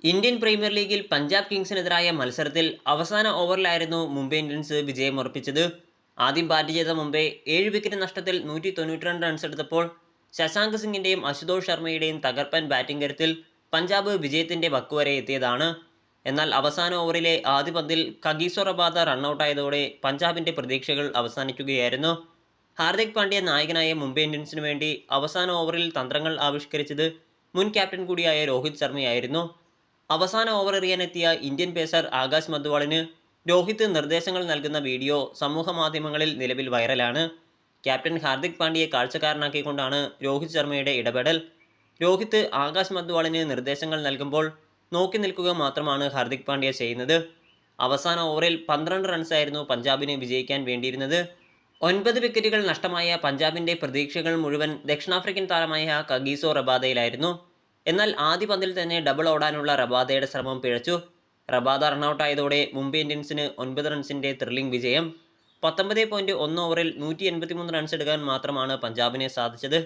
Indian premier ലീഗിൽ പഞ്ചാബ് കിങ്സിനെതിരായ മത്സരത്തിൽ അവസാന ഓവറിലായിരുന്നു മുംബൈ ഇന്ത്യൻസ് വിജയമുറപ്പിച്ചത്. ആദ്യം ബാറ്റ് ചെയ്ത മുംബൈ 7 വിക്കറ്റ് നഷ്ടത്തിൽ 192 റൺസ് എടുത്തപ്പോൾ ശശാങ്ക് സിംഗിന്റെയും അശുതോഷ് ശർമ്മയുടെയും തകർപ്പൻ ബാറ്റിംഗ് കരുത്തിൽ പഞ്ചാബ് വിജയത്തിന്റെ വക്കുവരെ എത്തിയതാണ്. എന്നാൽ അവസാന ഓവറിലെ ആദ്യ പന്തിൽ കഗീസോ റബാദ റണ്ണൌട്ടായതോടെ പഞ്ചാബിന്റെ പ്രതീക്ഷകൾ അവസാനിക്കുകയായിരുന്നു. ഹാർദിക് പാണ്ഡ്യ നായകനായ മുംബൈ ഇന്ത്യൻസിനു വേണ്ടി അവസാന ഓവറിൽ തന്ത്രങ്ങൾ ആവിഷ്കരിച്ചത് മുൻ ക്യാപ്റ്റൻ കൂടിയായ രോഹിത് ശർമ്മയായിരുന്നു. അവസാന ഓവർ എറിയാനെത്തിയ ഇന്ത്യൻ പേസർ ആകാശ് മദ്വാളിന് രോഹിത് നിർദ്ദേശങ്ങൾ നൽകുന്ന വീഡിയോ സമൂഹമാധ്യമങ്ങളിൽ നിലവിൽ വൈറലാണ്. ക്യാപ്റ്റൻ ഹാർദിക് പാണ്ഡ്യയെ കാഴ്ചക്കാരനാക്കിക്കൊണ്ടാണ് രോഹിത് ശർമ്മയുടെ ഇടപെടൽ. രോഹിത് ആകാശ് മദ്വാളിന് നിർദ്ദേശങ്ങൾ നൽകുമ്പോൾ നോക്കി നിൽക്കുക മാത്രമാണ് ഹാർദിക് പാണ്ഡ്യ ചെയ്യുന്നത്. അവസാന ഓവറിൽ 12 റൺസായിരുന്നു പഞ്ചാബിന് വിജയിക്കാൻ വേണ്ടിയിരുന്നത്. 9 വിക്കറ്റുകൾ നഷ്ടമായ പഞ്ചാബിന്റെ പ്രതീക്ഷകൾ മുഴുവൻ ദക്ഷിണാഫ്രിക്കൻ താരമായ കഗീസോ റബാദയിലായിരുന്നു. എന്നാൽ ആദ്യ പന്തിൽ തന്നെ ഡബിൾ ഓടാനുള്ള റബാദയുടെ ശ്രമം പിഴച്ചു. റബാദ റണ്ണൌട്ടായതോടെ മുംബൈ ഇന്ത്യൻസിന് 9 റൺസിന്റെ ത്രില്ലിംഗ് വിജയം. 19.1 ഓവറിൽ 183 റൺസ് എടുക്കാൻ മാത്രമാണ് പഞ്ചാബിന് സാധിച്ചത്.